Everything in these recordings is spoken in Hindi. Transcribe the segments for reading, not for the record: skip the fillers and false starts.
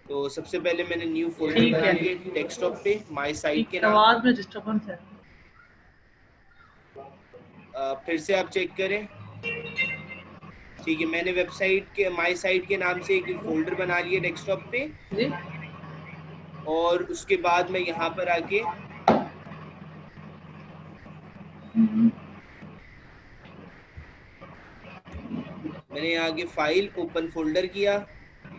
तो सबसे पहले मैंने न्यू फोल्डर ठीक बना है। लिए डेस्कटॉप पे माय साइट ठीक के है, नाम। आवाज में डिस्टर्बेंस है। फिर से आप चेक करें। ठीक है, मैंने वेबसाइट के माय साइट के नाम से एक फोल्डर बना लिया डेस्कटॉप पे। जी। और उसके बाद मैं यहाँ पर आके मैंने यहाँ आगे फाइल ओपन फोल्डर किया।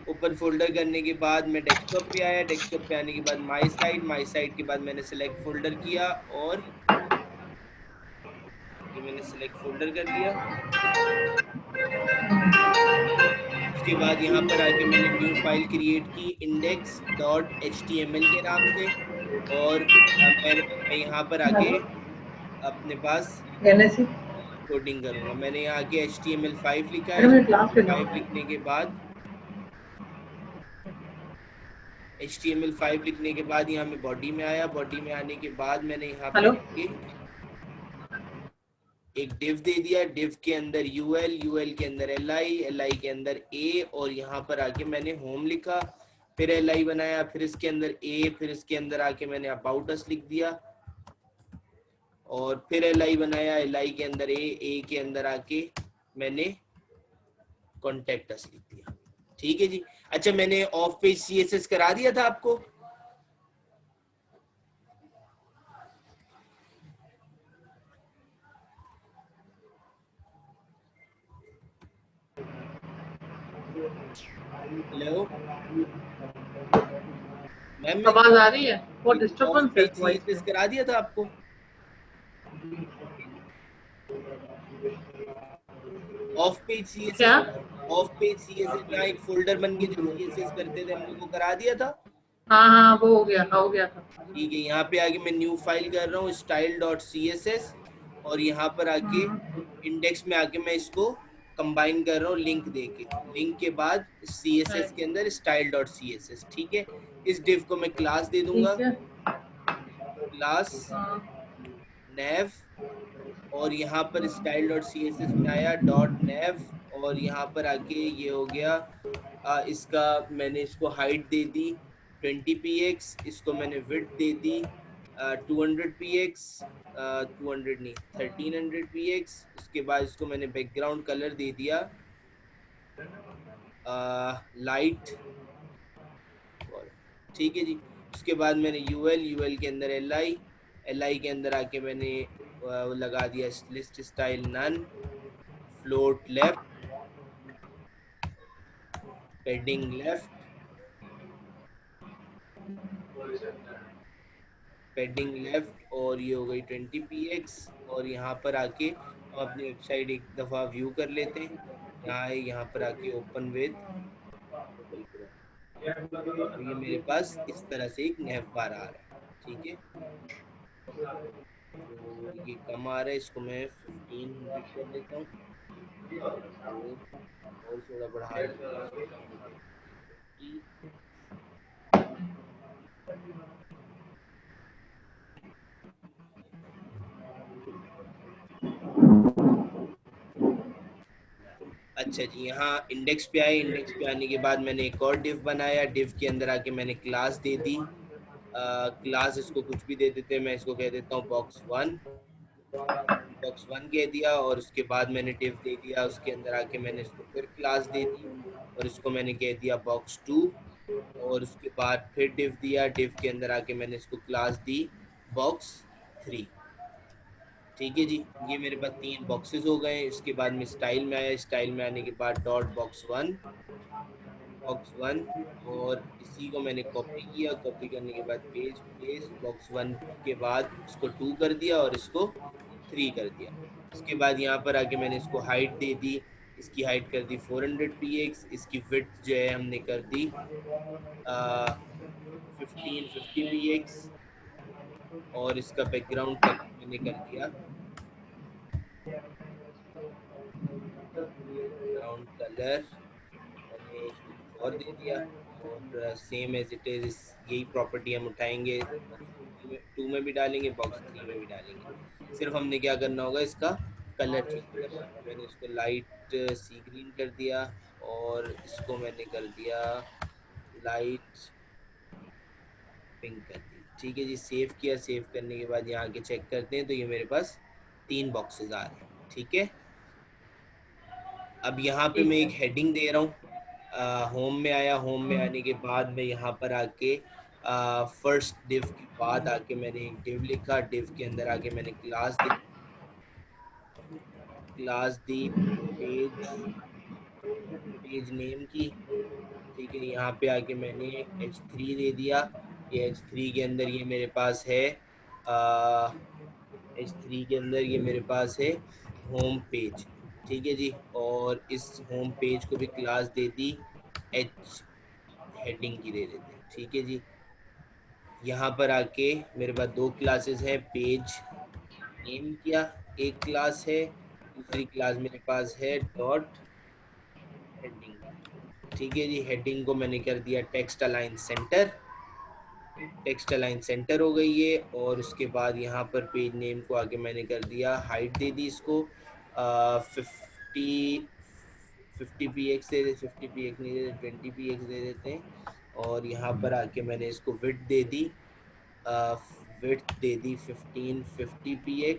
ओपन फोल्डर करने के बाद मैं डेस्कटॉप पे आया। डेस्कटॉप पे आने के बाद माय साइट के बाद मैंने सेलेक्ट फोल्डर किया और ये मैंने सेलेक्ट फोल्डर कर लिया। उसके बाद यहाँ पर आके मैंने न्यू फाइल क्रिएट की index.html के नाम से। और मैं यहाँ पर आके हेलो। अपने पास एनएससी। कोडिंग करूंगा। मैंने यहाँ आके HTML5 लिखा। मैडम ये क्लास ले लो। HTML5 लिखने के बाद यहाँ मैं बॉडी में आया। बॉडी में आने के बाद मैंने यहाँ पे हेलो। आके एक डिव दे दिया। डिव के अंदर यूएल, यूएल के अंदर एलआई, एलआई के अंदर ए, और यहाँ पर आके मैंने होम लिखा। फिर एलआई बनाया, फिर इसके अंदर ए, फिर इसके अंदर आके मैंने अबाउट अस लिख दिया। और फिर एलआई बनाया, एलआई के अंदर ए के अंदर आके मैंने कॉन्टेक्ट अस लिख दिया। ठीक है जी। अच्छा, मैंने ऑफ पेज सीएसएस करा दिया था आपको। हेलो मैम, मैंने आवाज आ रही है? वो ऑफ डिस्टर्बेंस है पेज वॉइस सीएसएस में। करा दिया था आपको। ऑफ पेज सीएसएस, क्या? ऑफ पेज सीएसएस जहाँ एक फोल्डर बन के जो सीएसएस करते थे हम लोग, को करा दिया था। हाँ हाँ, वो हो गया था। ठीक है, यहाँ पे आके मैं न्यू फाइल कर रहा हूँ style.css। और यहाँ पर आके इंडेक्स में आके मैं इसको कंबाइन कर रहा हूँ लिंक देके। लिंक के बाद है। CSS के अंदर style.css। ठीक है, इस डिव को मैं क्लास दे दूंगा, ठीक है। क्लास हाँ। नेव। और यहाँ पर style.css में आया डॉट नेव। और यहाँ पर आके ये हो गया इसका मैंने इसको हाइट दे दी 20 px, इसको मैंने विड्थ दे दी 200 px, 200 नहीं 1300 px। उसके बाद इसको मैंने बैकग्राउंड कलर दे दिया लाइट। ठीक है जी। उसके बाद मैंने यूएल, यूएल के अंदर एलआई, एलआई के अंदर आके मैंने वो लगा दिया list style none, float left, padding left, padding left. और ये हो गई 20 px। और यहाँ पर आके हम अपनी वेबसाइट एक दफ़ा व्यू कर लेते हैं। यहाँ पर आके ओपन विद गूगल क्रोम। और ये मेरे पास इस तरह से एक नैव बार आ रहा है। ठीक है, तो ये कम आ रहा है, इसको मैं 1500 कर देता हूँ। और थोड़ा बढ़ा देता हूँ 50। अच्छा जी, यहाँ इंडेक्स पे आए। इंडेक्स पे आने के बाद मैंने एक और डिव बनाया। डिव के अंदर आके मैंने क्लास दे दी। क्लास इसको कुछ भी दे देते हैं, मैं इसको कह देता हूँ box1। box1 कह दिया। और उसके बाद मैंने डिव दे दिया, उसके अंदर आके मैंने इसको फिर क्लास दे दी। और इसको मैंने कह दिया box2। और उसके बाद फिर डिव दिया। डिव के अंदर आके मैंने इसको क्लास दी box3। ठीक है जी, ये मेरे पास 3 बॉक्सेस हो गए। इसके बाद मैं स्टाइल में आया। स्टाइल में आने के बाद डॉट बॉक्स वन। और इसी को मैंने कॉपी किया। कॉपी करने के बाद पेज प्लेस box1 के बाद इसको 2 कर दिया और इसको 3 कर दिया। उसके बाद यहाँ पर आके मैंने इसको हाइट दे दी। इसकी हाइट कर दी 400 px। इसकी विड्थ जो है हमने कर दी 1550 px। और इसका बैकग्राउंड कलर मैंने कर दिया बैकग्राउंड कलर मैंने कुछ और दे दिया। और सेम एज इट इज यही प्रॉपर्टी हम उठाएंगे, बॉक्स 2 में भी डालेंगे, box 3 में भी डालेंगे। सिर्फ हमने क्या करना होगा, इसका कलर चेंज करना होगा। मैंने इसको लाइट सी ग्रीन कर दिया। और इसको मैंने कर दिया लाइट पिंक कर दी। ठीक है जी, सेव किया। सेव करने के बाद यहाँ के चेक करते हैं, तो ये मेरे पास 3 बॉक्सेस आ रहे हैं। ठीक है, अब यहाँ पे मैं ठीक एक है। हेडिंग दे रहा हूँ। होम में आया, होम में आने के बाद मैं यहाँ पर आके फर्स्ट डिव के बाद आके मैंने एक डिव लिखा। डिव के अंदर आके मैंने क्लास दी पेज पेज नेम की। ठीक है, यहाँ पे आके मैंने h3 दे दिया। ये h3 के अंदर ये मेरे पास है h3 के अंदर ये मेरे पास है होम पेज। ठीक है जी, और इस होम पेज को भी क्लास दे दी h, हेडिंग की दे देते हैं। ठीक है जी, यहाँ पर आके मेरे पास 2 क्लासेस हैं। पेज नेम किया एक क्लास है, दूसरी क्लास मेरे पास है डॉट हेडिंग। ठीक है जी, हेडिंग को मैंने कर दिया text align centre. Text align centre हो गई है। और उसके बाद यहाँ पर पेज नेम को आगे मैंने कर दिया हाइट दे दी इसको 50 50 px दे दे 50 px नहीं दे 20 px दे देते हैं। और यहाँ पर आके मैंने इसको विड्थ दे दी 1550 px।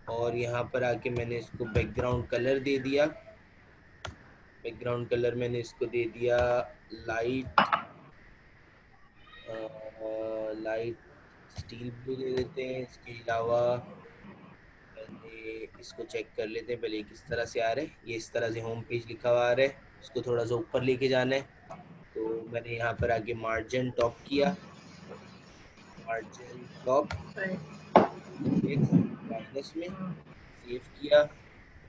और यहाँ पर आके मैंने इसको बैकग्राउंड कलर दे दिया। बैकग्राउंड कलर मैंने इसको दे दिया लाइट लाइट स्टील ब्लू दे देते हैं। इसके अलावा पहले इसको चेक कर लेते हैं पहले ये किस तरह से आ रहा है। ये इस तरह से होम पेज लिखा हुआ आ रहा है, इसको थोड़ा सा ऊपर लेके जाना है। तो मैंने यहाँ पर आगे मार्जिन टॉप किया, मार्जिन टॉप सही। टेक्स्ट माइनस में सेव किया।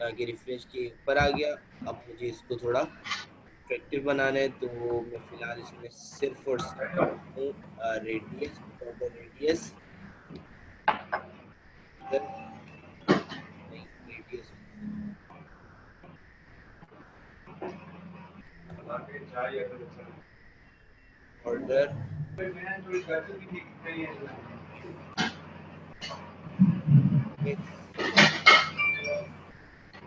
आगे रिफ्रेश किए ऊपर आ गया। अब मुझे इसको थोड़ा अट्रैक्टिव बनाना है, तो मैं फिलहाल इसमें सिर्फ और सिर्फ रेडियस बॉर्डर रेडियस नहीं रेडियस बॉर्डर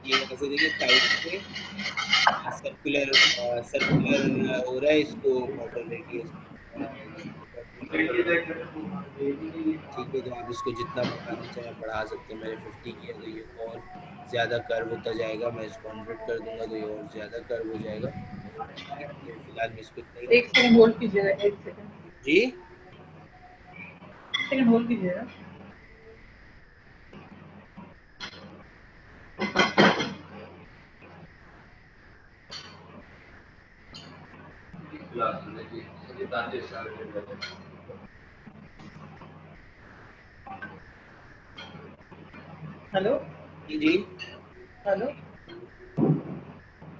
ये ऐसे देखिए साइड से सर्कुलर सर्कुलर हो रहा है, इसको बॉर्डर रेडियस ठीक है। तो आप इसको जितना बढ़ाना चाहें बढ़ा सकते हैं। मैंने 50 किया तो ये और ज़्यादा कर्व होता जाएगा। मैं इसको 100 कर दूंगा तो ये और ज़्यादा कर्व हो जाएगा। ठीक है, तो फिलहाल मैं इसको इतना ही एक सेकंड होल्ड कीजिएगा, एक सेकंड। जी एक सेकंड होल्ड कीजिएगा। हेलो। जी जी हेलो।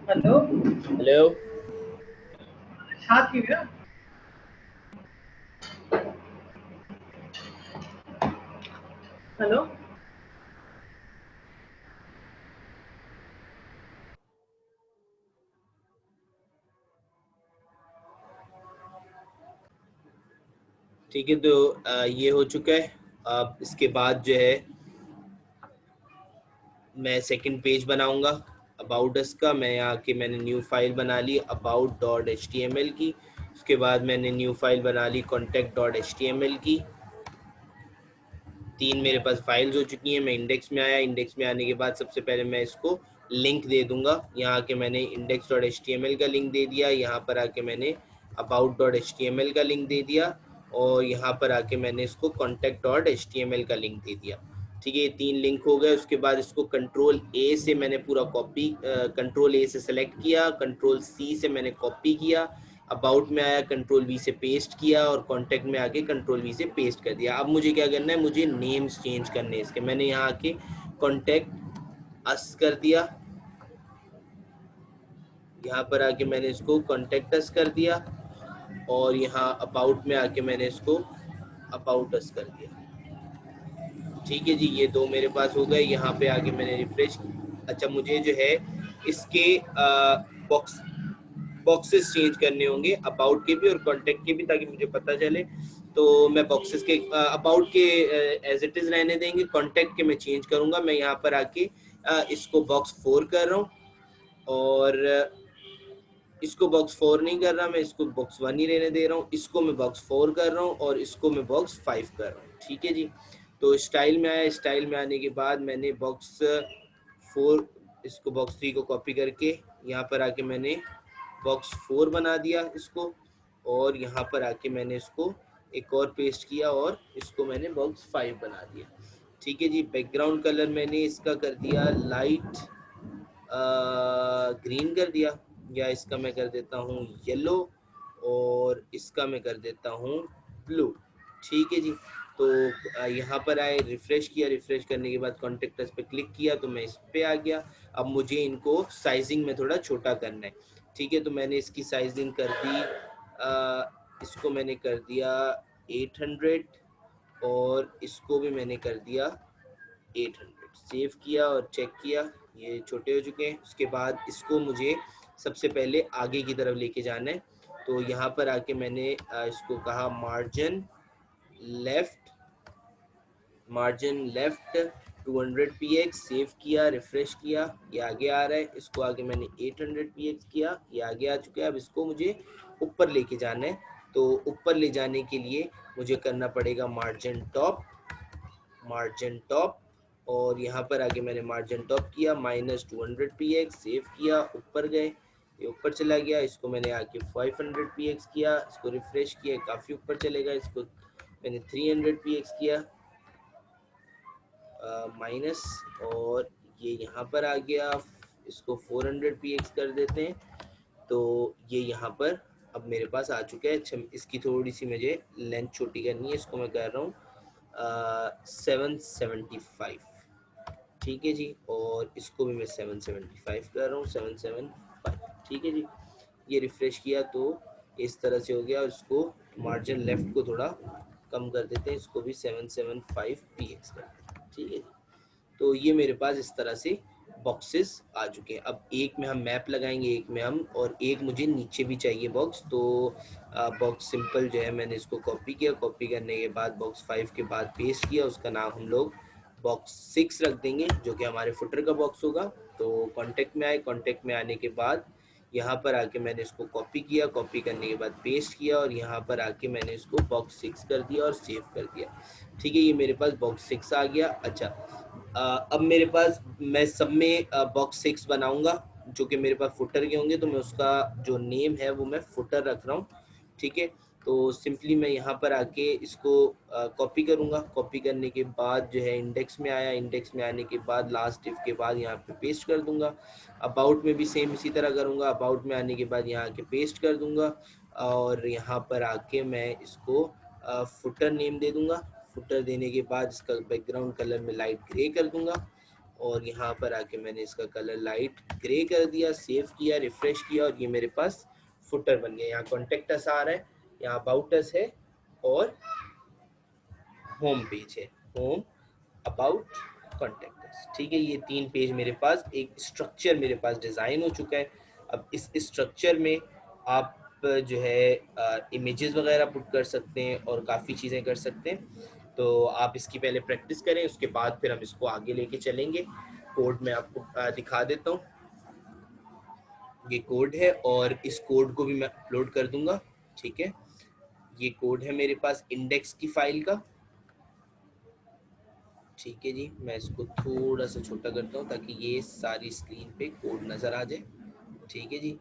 हेलो। हेलो। हाथ कीजिए। हेलो। ठीक है, तो ये हो चुका है। अब इसके बाद जो है मैं सेकंड पेज बनाऊंगा अबाउट अस का। मैं यहाँ के मैंने न्यू फाइल बना ली about.html की। उसके बाद मैंने न्यू फाइल बना ली contact.html की। 3 मेरे पास फाइल्स हो चुकी हैं। मैं इंडेक्स में आया, इंडेक्स में आने के बाद सबसे पहले मैं इसको लिंक दे दूंगा। यहाँ के मैंने index.html का लिंक दे दिया, यहाँ पर आके मैंने about.html का लिंक दे दिया, और यहाँ पर आके मैंने इसको contact.html का लिंक दे दिया। ठीक है, ये 3 लिंक हो गए। उसके बाद इसको कंट्रोल ए से मैंने पूरा कॉपी, कंट्रोल ए से सेलेक्ट किया, कंट्रोल सी से मैंने कॉपी किया, अबाउट में आया कंट्रोल वी से पेस्ट किया, और कॉन्टैक्ट में आके कंट्रोल वी से पेस्ट कर दिया। अब मुझे क्या करना है, मुझे नेम्स चेंज करने हैं इसके। मैंने यहाँ आके कॉन्टैक्ट अस कर दिया, यहाँ पर आके मैंने इसको कॉन्टैक्ट अस कर दिया, और यहाँ अबाउट में आके मैंने इसको अबाउट अस कर दिया। ठीक है जी, ये 2 मेरे पास हो गए। यहाँ पे आके मैंने रिफ्रेश। अच्छा, मुझे जो है इसके बॉक्सेस चेंज करने होंगे, अबाउट के भी और कॉन्टैक्ट के भी, ताकि मुझे पता चले। तो मैं बॉक्सेस के अबाउट के एज इट इज रहने देंगे, कॉन्टैक्ट के मैं चेंज करूंगा। मैं यहाँ पर आके इसको बॉक्स 4 कर रहा हूँ। और इसको बॉक्स 4 नहीं कर रहा मैं, इसको बॉक्स 1 ही रहने दे रहा हूँ, इसको मैं बॉक्स 4 कर रहा हूँ और इसको मैं बॉक्स 5 कर रहा हूँ। ठीक है जी। तो स्टाइल में आया, स्टाइल में आने के बाद मैंने बॉक्स 4, इसको बॉक्स 3 को कॉपी करके यहाँ पर आके मैंने बॉक्स 4 बना दिया इसको, और यहाँ पर आके मैंने इसको एक और पेस्ट किया और इसको मैंने बॉक्स 5 बना दिया। ठीक है जी। बैकग्राउंड कलर मैंने इसका कर दिया लाइट ग्रीन कर दिया, या इसका मैं कर देता हूँ येलो, और इसका मैं कर देता हूँ ब्लू। ठीक है जी। तो यहाँ पर आए, रिफ्रेश किया, रिफ्रेश करने के बाद कॉन्टेक्टस पे क्लिक किया तो मैं इस पे आ गया। अब मुझे इनको साइजिंग में थोड़ा छोटा करना है। ठीक है, तो मैंने इसकी साइजिंग कर दी, इसको मैंने कर दिया 800, और इसको भी मैंने कर दिया 800। सेव किया और चेक किया, ये छोटे हो चुके हैं। उसके बाद इसको मुझे सबसे पहले आगे की तरफ लेके जाना है। तो यहाँ पर आके मैंने इसको कहा margin left, margin left 200 px, save किया, रिफ्रेश किया, ये आगे आ रहा है। इसको आगे मैंने 800 px किया, ये आगे आ चुका है। अब इसको मुझे ऊपर लेके जाना है। तो ऊपर ले जाने के लिए मुझे करना पड़ेगा मार्जिन टॉप, मार्जिन टॉप, और यहाँ पर आगे मैंने मार्जिन टॉप किया -200 px, सेव किया, ऊपर गए, ये ऊपर चला गया। इसको मैंने आके 500 px किया, इसको रिफ्रेश किया, काफ़ी ऊपर चलेगा। इसको मैंने 300 px किया माइनस, और ये यहाँ पर आ गया। इसको 400 px कर देते हैं, तो ये यहाँ पर अब मेरे पास आ चुका है। अच्छा, इसकी थोड़ी सी मुझे लेंथ छोटी करनी है, इसको मैं कर रहा हूँ 775। ठीक है जी, और इसको भी मैं 775 कर रहा हूँ, 775। ठीक है जी। ये रिफ्रेश किया तो इस तरह से हो गया, और इसको मार्जिन लेफ्ट को थोड़ा कम कर देते हैं, इसको भी 775 px कर देते हैं। ठीक है जी। तो ये मेरे पास इस तरह से बॉक्सेस आ चुके हैं। अब एक में हम मैप लगाएंगे, एक में हम, और एक मुझे नीचे भी चाहिए बॉक्स। तो बॉक्स सिंपल जो है मैंने इसको कॉपी किया, कॉपी करने के बाद बॉक्स 5 के बाद पेस्ट किया, उसका नाम हम लोग बॉक्स 6 रख देंगे, जो कि हमारे फुटर का बॉक्स होगा। तो कॉन्टेक्ट में आए, कॉन्टेक्ट में आने के बाद यहाँ पर आके मैंने इसको कॉपी किया, कॉपी करने के बाद पेस्ट किया, और यहाँ पर आके मैंने इसको बॉक्स 6 कर दिया और सेव कर दिया। ठीक है, ये मेरे पास बॉक्स 6 आ गया। अच्छा, अब मेरे पास, मैं सब में बॉक्स 6 बनाऊंगा, जो कि मेरे पास फुटर के होंगे, तो मैं उसका जो नेम है वो मैं फुटर रख रहा हूँ। ठीक है, तो सिंपली मैं यहाँ पर आके इसको कॉपी करूँगा, कॉपी करने के बाद जो है इंडेक्स में आया, इंडेक्स में आने के बाद लास्ट डिव के बाद यहाँ पे पेस्ट कर दूंगा। अबाउट में भी सेम इसी तरह करूँगा, अबाउट में आने के बाद यहाँ आके पेस्ट कर दूंगा, और यहाँ पर आके मैं इसको फुटर नेम दे दूंगा। फुटर देने के बाद इसका बैकग्राउंड कलर में लाइट ग्रे कर दूंगा, और यहाँ पर आके मैंने इसका कलर लाइट ग्रे कर दिया, सेव किया, रिफ्रेश किया, और ये मेरे पास फुटर बन गया। यहाँ कॉन्टेक्ट अस आ रहा है, यहाँ अबाउट अस है, और होम पेज है, होम, अबाउट, कॉन्टेक्ट अस। ठीक है, ये 3 पेज मेरे पास, एक स्ट्रक्चर मेरे पास डिज़ाइन हो चुका है। अब इस स्ट्रक्चर में आप जो है इमेजेस वगैरह पुट कर सकते हैं और काफ़ी चीज़ें कर सकते हैं। तो आप इसकी पहले प्रैक्टिस करें, उसके बाद फिर हम इसको आगे लेके चलेंगे। कोड मैं आपको दिखा देता हूँ। ये कोड है, और इस कोड को भी मैं अपलोड कर दूंगा। ठीक है, ये कोड है मेरे पास इंडेक्स की फाइल का। ठीक है जी, मैं इसको थोड़ा सा छोटा करता हूँ ताकि ये सारी स्क्रीन पे कोड नज़र आ जाए। ठीक है जी,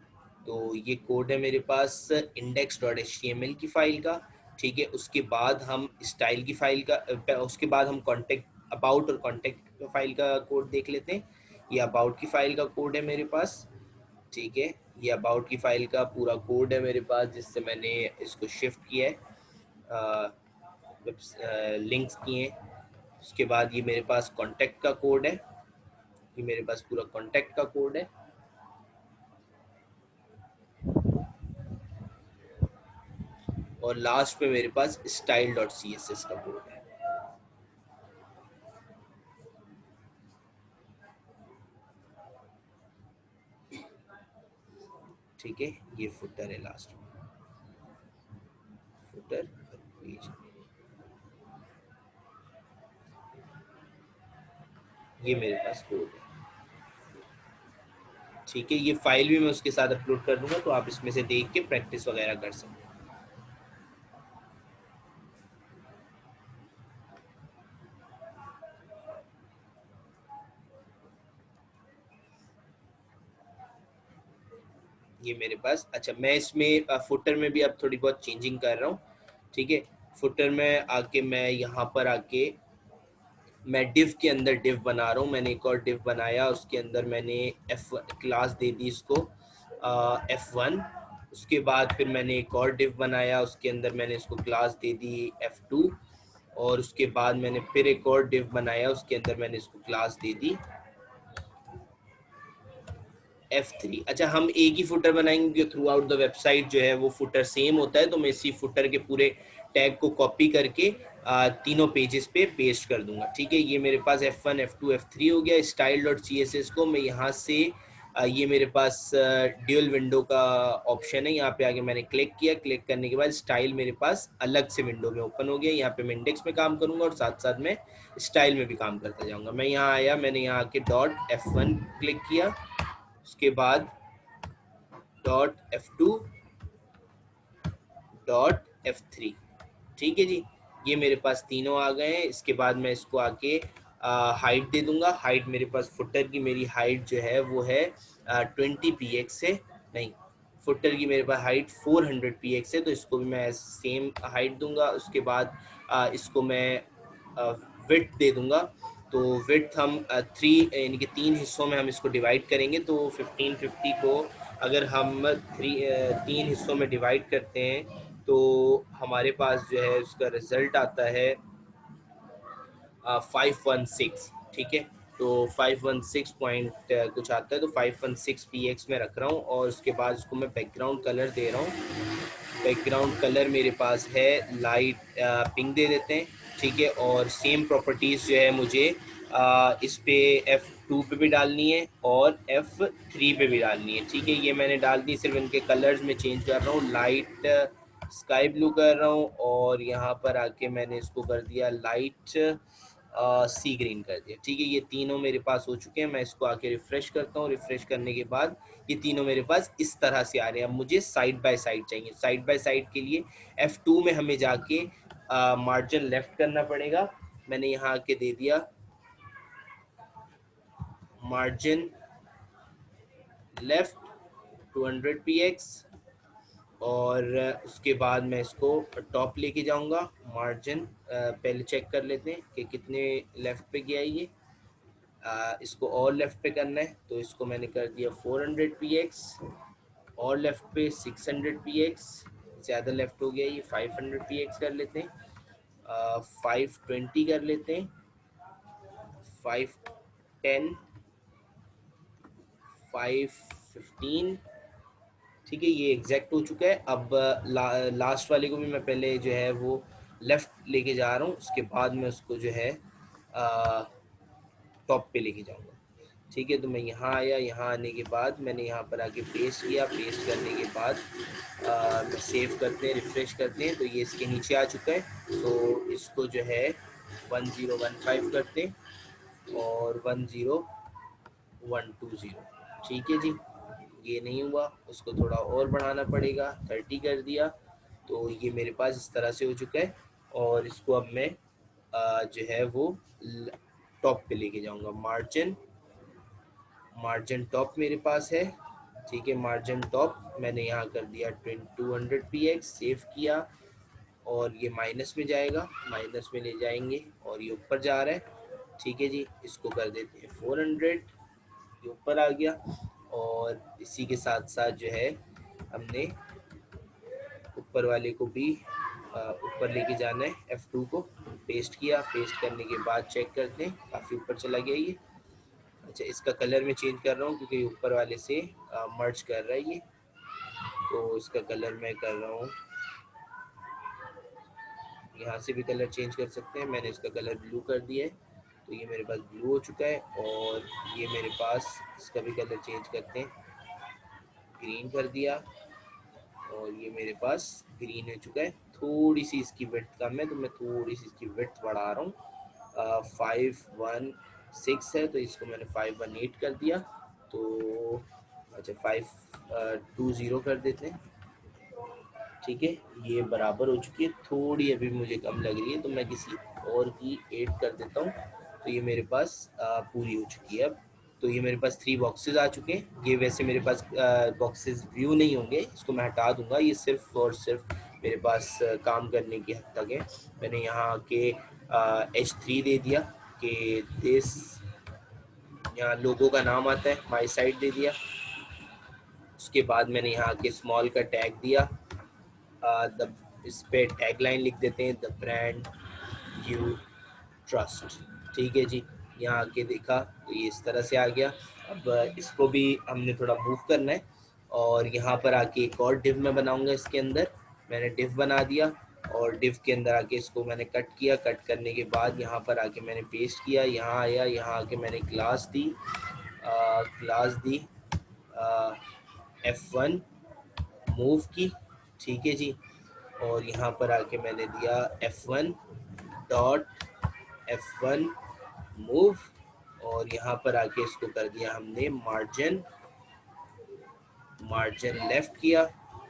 तो ये कोड है मेरे पास index.html की फ़ाइल का। ठीक है, उसके बाद हम स्टाइल की फ़ाइल का, उसके बाद हम कॉन्टेक्ट, अबाउट और कॉन्टेक्ट फाइल का कोड देख लेते हैं। ये अबाउट की फ़ाइल का कोड है मेरे पास। ठीक है, ये अबाउट की फ़ाइल का पूरा कोड है मेरे पास, जिससे मैंने इसको शिफ्ट किया है, लिंक्स किए हैं। उसके बाद ये मेरे पास कॉन्टैक्ट का कोड है, ये मेरे पास पूरा कॉन्टैक्ट का कोड है। और लास्ट में मेरे पास style.css का कोड है। ठीक है, ये फुटर है लास्ट में, फुटर पेज, ये मेरे पास कोड है। ठीक है, ये फाइल भी मैं उसके साथ अपलोड कर दूंगा, तो आप इसमें से देख के प्रैक्टिस वगैरह कर सकते हैं। ये मेरे पास, अच्छा मैं इसमें फुटर में भी अब थोड़ी बहुत चेंजिंग कर रहा हूँ। ठीक है, फुटर में आके मैं यहाँ पर आके मैं डिव के अंदर डिव बना रहा हूँ। मैंने एक और डिव बनाया, उसके अंदर मैंने एफ क्लास दे दी इसको F1। उसके बाद फिर मैंने एक और डिव बनाया, उसके अंदर मैंने इसको क्लास दे दी F2। और उसके बाद मैंने फिर एक और डिव बनाया, उसके अंदर मैंने इसको क्लास दे दी F3। अच्छा, हम एक ही फुटर बनाएंगे, थ्रू आउट द वेबसाइट जो है वो फुटर सेम होता है, तो मैं इसी फुटर के पूरे टैग को कॉपी करके तीनों पेजेस पे पेस्ट कर दूंगा। ठीक है, ये मेरे पास F1 F2 F3 हो गया। Style dot C S S को मैं यहाँ से ये मेरे पास ड्यूल विंडो का ऑप्शन है, यहाँ पे आगे मैंने क्लिक किया। क्लिक करने के बाद स्टाइल मेरे पास अलग से विंडो में ओपन हो गया। यहाँ पे मैं इंडेक्स में काम करूंगा और साथ साथ मैं स्टाइल में भी काम करता जाऊंगा। मैं यहाँ आया, मैंने यहाँ आके .F1 क्लिक किया, उसके बाद .F2 .F3। ठीक है जी, ये मेरे पास तीनों आ गए हैं। इसके बाद मैं इसको आके हाइट दे दूंगा। हाइट मेरे पास फुटर की मेरी हाइट जो है वो है 20 px से, नहीं, फुटर की मेरे पास हाइट 400 px है, तो इसको भी मैं सेम हाइट दूंगा। उसके बाद इसको मैं विड्थ दे दूंगा। तो विड्थ हम थ्री यानी कि तीन हिस्सों में हम इसको डिवाइड करेंगे। तो 1550 को अगर हम तीन हिस्सों में डिवाइड करते हैं तो हमारे पास जो है उसका रिजल्ट आता है 516। ठीक है, तो 516 पॉइंट कुछ आता है, तो 516 px में रख रहा हूँ। और उसके बाद उसको मैं बैकग्राउंड कलर दे रहा हूँ। बैकग्राउंड कलर मेरे पास है लाइट पिंक दे देते हैं। ठीक है, और सेम प्रॉपर्टीज़ जो है मुझे इस पे F2 पे भी डालनी है और F3 पे भी डालनी है। ठीक है, ये मैंने डाल दी, सिर्फ इनके कलर्स में चेंज कर रहा हूँ। लाइट स्काई ब्लू कर रहा हूँ और यहाँ पर आके मैंने इसको कर दिया लाइट सी ग्रीन कर दिया। ठीक है, ये तीनों मेरे पास हो चुके हैं। मैं इसको आके रिफ्रेश करता हूँ। रिफ्रेश करने के बाद ये तीनों मेरे पास इस तरह से आ रहे हैं। अब मुझे साइड बाय साइड चाहिए। साइड बाय साइड के लिए F2 में हमें जाके मार्जिन लेफ्ट करना पड़ेगा। मैंने यहाँ आके दे दिया मार्जिन लेफ्ट 200 px। और उसके बाद मैं इसको टॉप लेके जाऊंगा। मार्जिन पहले चेक कर लेते हैं कि कितने लेफ्ट पे गया ये। इसको और लेफ्ट पे करना है, तो इसको मैंने कर दिया 400 px। और लेफ्ट पे 600 px, ज़्यादा लेफ्ट हो गया ये, 500 px कर लेते हैं। 520 कर लेते हैं, 510, 515। ठीक है, ये एग्जैक्ट हो चुका है। अब लास्ट वाले को भी मैं पहले जो है वो लेफ्ट लेके जा रहा हूँ, उसके बाद मैं उसको जो है टॉप पे लेके जाऊँगा। ठीक है, तो मैं यहाँ आया। यहाँ आने के बाद मैंने यहाँ पर आके पेस्ट किया। पेस्ट करने के बाद मैं सेव करते हैं, रिफ्रेश करते हैं, तो ये इसके नीचे आ चुका है। तो इसको जो है 1015 करते हैं और 10120। ठीक है जी, ये नहीं हुआ, उसको थोड़ा और बढ़ाना पड़ेगा, 30 कर दिया। तो ये मेरे पास इस तरह से हो चुका है। और इसको अब मैं जो है वो टॉप पे लेके जाऊंगा। मार्जिन मार्जिन टॉप मेरे पास है। ठीक है, मार्जिन टॉप मैंने यहाँ कर दिया 200 px, सेव किया। और ये माइनस में जाएगा, माइनस में ले जाएंगे और ये ऊपर जा रहा है। ठीक है जी, इसको कर देते हैं 400, ये ऊपर आ गया। और इसी के साथ साथ जो है हमने ऊपर वाले को भी ऊपर लेके जाना है। F2 को पेस्ट किया। पेस्ट करने के बाद चेक करते हैं, काफ़ी ऊपर चला गया ये। अच्छा, इसका कलर मैं चेंज कर रहा हूँ क्योंकि ऊपर वाले से मर्ज कर रहा है ये, तो इसका कलर मैं कर रहा हूँ, यहाँ से भी कलर चेंज कर सकते हैं। मैंने इसका कलर ब्लू कर दिया है, तो ये मेरे पास ब्लू हो चुका है। और ये मेरे पास, इसका भी कलर चेंज करते हैं, ग्रीन कर दिया। और ये मेरे पास ग्रीन हो चुका है। थोड़ी सी इसकी विड्थ कम है, तो मैं थोड़ी सी इसकी विड्थ बढ़ा रहा हूँ। 516 है, तो इसको मैंने 518 कर दिया। तो अच्छा 520 कर देते हैं, ठीक है। ये बराबर हो चुकी है, थोड़ी अभी मुझे कम लग रही है तो मैं किसी और की ऐड कर देता हूँ। तो ये मेरे पास पूरी हो चुकी है अब। तो ये मेरे पास 3 बॉक्सेस आ चुके हैं। ये वैसे मेरे पास बॉक्सेस व्यू नहीं होंगे, इसको मैं हटा दूंगा। ये सिर्फ और सिर्फ मेरे पास काम करने की हद तक है। मैंने यहाँ के H3 दे दिया कि दिस, यहाँ लोगों का नाम आता है, माई साइट दे दिया। उसके बाद मैंने यहाँ के स्मॉल का टैग दिया, द इस पे टैगलाइन लिख देते हैं, द ब्रांड यू ट्रस्ट, ठीक है जी। यहाँ आके देखा तो ये इस तरह से आ गया। अब इसको भी हमने थोड़ा मूव करना है, और यहाँ पर आके एक और डिव मैं बनाऊंगा इसके अंदर। मैंने डिव बना दिया, और डिव के अंदर आके इसको मैंने कट किया। कट करने के बाद यहाँ पर आके मैंने पेस्ट किया, यहाँ आया, यहाँ आके मैंने क्लास दी, F1 मूव की, ठीक है जी। और यहाँ पर आके मैंने दिया F1 डॉट F1 मूव, और यहाँ पर आके इसको कर दिया हमने मार्जिन, मार्जिन लेफ्ट किया।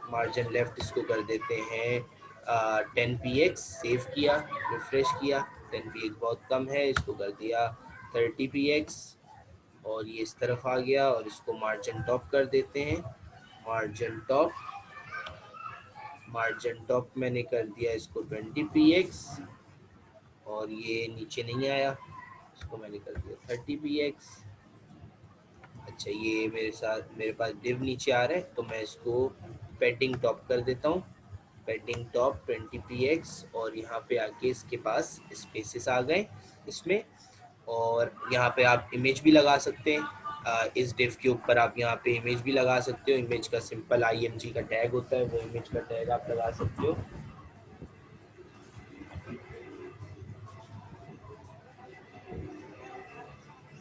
मार्जिन लेफ्ट इसको कर देते हैं 10 px, सेव किया, रिफ्रेश किया। 10 px बहुत कम है, इसको कर दिया 30 px, और ये इस तरफ आ गया। और इसको मार्जिन टॉप कर देते हैं, मार्जिन टॉप, मार्जिन टॉप मैंने कर दिया इसको 20 px, और ये नीचे नहीं आया, इसको मैंने कर दिया 30 px। अच्छा ये मेरे साथ मेरे पास डिव नीचे आ रहा है, तो मैं इसको पेडिंग टॉप कर देता हूँ, पेडिंग टॉप 20 px। और यहाँ पे आके इसके पास स्पेसेस आ गए इसमें, और यहाँ पे आप इमेज भी लगा सकते हैं। इस डिव के ऊपर आप यहाँ पे इमेज भी लगा सकते हो। इमेज का सिंपल IMG का टैग होता है, वो इमेज का टैग आप लगा सकते हो।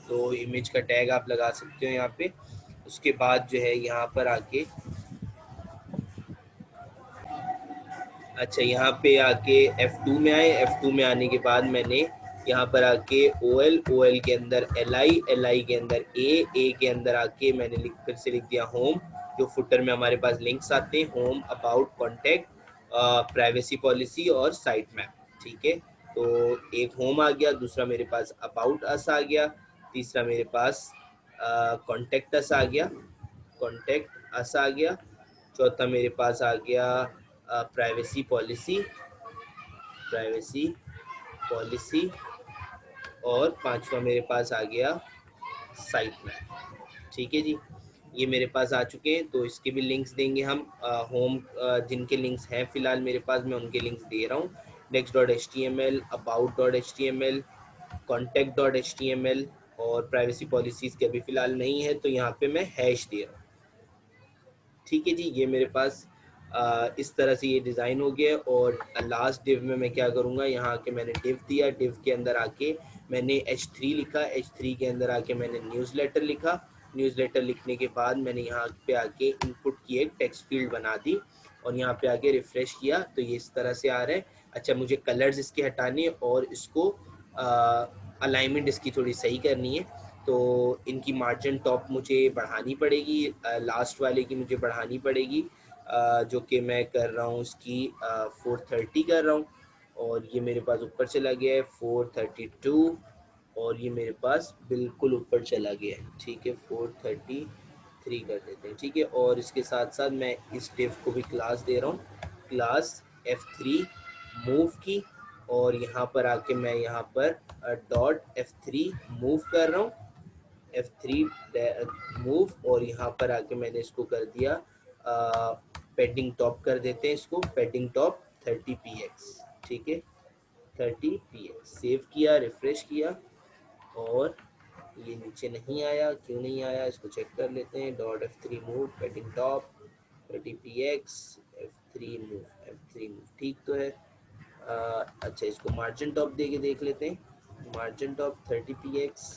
तो इमेज का टैग आप लगा सकते हो यहाँ पे। उसके बाद जो है यहाँ पर आके, अच्छा यहाँ पे आके F2 में आए। F2 में आने के बाद मैंने यहाँ पर आके OL के अंदर LI के अंदर A के अंदर आके मैंने फिर से लिख दिया होम। जो फुटर में हमारे पास लिंक्स आते हैं, home, about, contact, privacy policy और साइट मैप, ठीक है। तो एक होम आ गया, दूसरा मेरे पास अबाउट अस आ गया, तीसरा मेरे पास कॉन्टेक्ट अस आ गया, कॉन्टेक्ट अस आ गया, चौथा मेरे पास आ गया प्राइवेसी पॉलिसी, प्राइवेसी पॉलिसी, और पांचवा मेरे पास आ गया साइट मैप, ठीक है जी। ये मेरे पास आ चुके हैं, तो इसके भी लिंक्स देंगे हम। होम जिनके लिंक्स हैं फिलहाल मेरे पास, मैं उनके लिंक्स दे रहा हूँ। next.html, about.html, contact.html, और प्राइवेसी पॉलिसीज़ के अभी फ़िलहाल नहीं है, तो यहाँ पे मैं हैश दे रहा हूँ, ठीक है जी। ये मेरे पास इस तरह से ये डिज़ाइन हो गया। और लास्ट डिव में मैं क्या करूँगा, यहाँ आके मैंने डिव दिया, डिव के अंदर आके मैंने H3 लिखा, H3 के अंदर आके मैंने न्यूज़लेटर लिखा। न्यूज़लेटर लिखने के बाद मैंने यहाँ पे आके इनपुट की एक टेक्स्ट फील्ड बना दी, और यहाँ पे आके रिफ्रेश किया तो ये इस तरह से आ रहा है। अच्छा मुझे कलर्स इसके हटाने, और इसको अलाइनमेंट इसकी थोड़ी सही करनी है। तो इनकी मार्जिन टॉप मुझे बढ़ानी पड़ेगी, लास्ट वाले की मुझे बढ़ानी पड़ेगी, जो कि मैं कर रहा हूँ इसकी 430 कर रहा हूँ। और ये मेरे पास ऊपर चला गया है 432, और ये मेरे पास बिल्कुल ऊपर चला गया है, ठीक है। 433 कर देते हैं, ठीक है। और इसके साथ साथ मैं इस डिव को भी क्लास दे रहा हूँ, क्लास F3 मूव की, और यहाँ पर आके मैं यहाँ पर डॉट F3 मूव कर रहा हूँ, F3 मूव, और यहाँ पर आके मैंने इसको कर दिया पेडिंग टॉप कर देते हैं इसको, पेडिंग टॉप 30 px, ठीक है। 30 px सेव किया, रिफ्रेश किया, और ये नीचे नहीं आया, क्यों नहीं आया इसको चेक कर लेते हैं। Dot F3 move, पेडिंग top 30 px, F3 move, F3 move, ठीक तो है। अच्छा इसको मार्जिन टॉप दे के देख लेते हैं, मार्जिन टॉप 30 px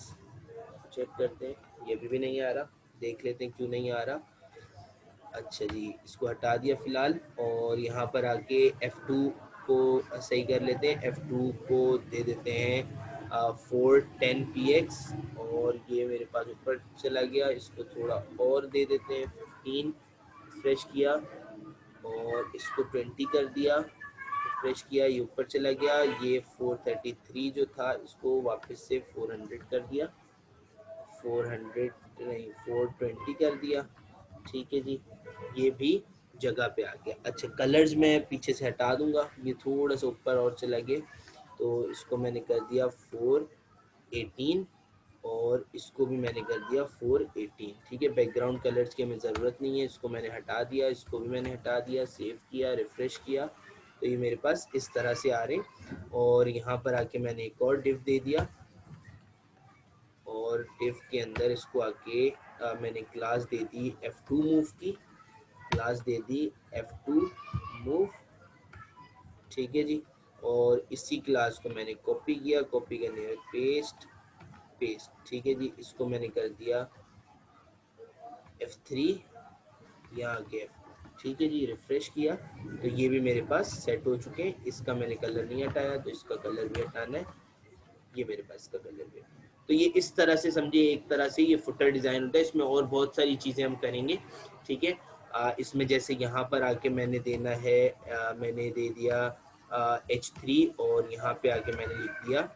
चेक करते हैं, ये भी नहीं आ रहा, देख लेते हैं क्यों नहीं आ रहा। अच्छा जी इसको हटा दिया फ़िलहाल, और यहाँ पर आके F2 को सही कर लेते हैं। F2 को दे देते हैं 410px, और ये मेरे पास ऊपर चला गया, इसको थोड़ा और दे देते हैं 15, रिफ्रेश किया और इसको 20 कर दिया, रिफ्रेश किया, ये ऊपर चला गया, ये 433 जो था इसको वापस से 400 कर दिया, 400 नहीं 420 कर दिया। ठीक है जी, ये भी जगह पे आ गया। अच्छा, कलर्स मैं पीछे से हटा दूंगा, ये थोड़ा सा ऊपर और चला गया, तो इसको मैंने कर दिया 418 और इसको भी मैंने कर दिया 418। ठीक है, बैकग्राउंड कलर्स की हमें ज़रूरत नहीं है, इसको मैंने हटा दिया, इसको भी मैंने हटा दिया, सेव किया, रिफ़्रेश किया, तो ये मेरे पास इस तरह से आ रहे। और यहाँ पर आके मैंने एक और डिव दे दिया, और डिव के अंदर इसको आके मैंने क्लास दे दी F2 मूव की, क्लास दे दी F2 मूव। ठीक है जी, और इसी क्लास को मैंने कॉपी किया, कॉपी करने में पेस्ट, पेस्ट। ठीक है जी, इसको मैंने कर दिया F3, यहाँ आके F2। ठीक है जी, रिफ्रेश किया तो ये भी मेरे पास सेट हो चुके हैं। इसका मैंने कलर नहीं हटाया, तो इसका कलर भी हटाना है, ये मेरे पास का कलर भी। तो ये इस तरह से समझिए, एक तरह से ये फुटर डिज़ाइन होता है। इसमें और बहुत सारी चीज़ें हम करेंगे। ठीक है, इसमें जैसे यहाँ पर आके मैंने देना है, मैंने दे दिया H3, और यहाँ पे आके मैंने लिख दिया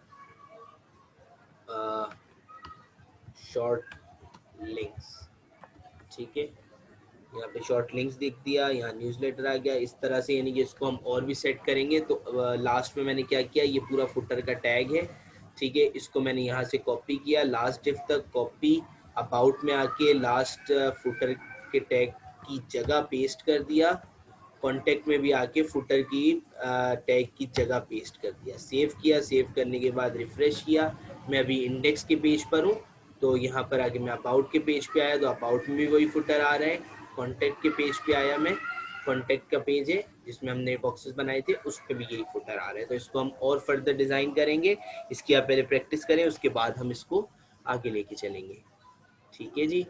शॉर्ट लिंक्स। ठीक है, यहाँ पे शॉर्ट लिंक्स दिख दिया, यहाँ न्यूज़लेटर आ गया, इस तरह से, यानी कि इसको हम और भी सेट करेंगे। तो लास्ट में मैंने क्या किया, ये पूरा फुटर का टैग है। ठीक है, इसको मैंने यहाँ से कॉपी किया, लास्ट डिव तक कॉपी, अबाउट में आके लास्ट फुटर के टैग की जगह पेस्ट कर दिया, कॉन्टेक्ट में भी आके फुटर की टैग की जगह पेस्ट कर दिया, सेव किया, सेव करने के बाद रिफ्रेश किया। मैं अभी इंडेक्स के पेज पर हूँ, तो यहाँ पर आके मैं अबाउट के पेज पे आया, तो अबाउट में भी वही फुटर आ रहा है। कॉन्टैक्ट के पेज पे आया मैं, कॉन्टैक्ट का पेज है जिसमें हमने बॉक्सेस बनाए थे, उस पर भी यही फुटर आ रहा है। तो इसको हम और फर्दर डिज़ाइन करेंगे, इसकी आप पहले प्रैक्टिस करें, उसके बाद हम इसको आगे लेके चलेंगे। ठीक है जी।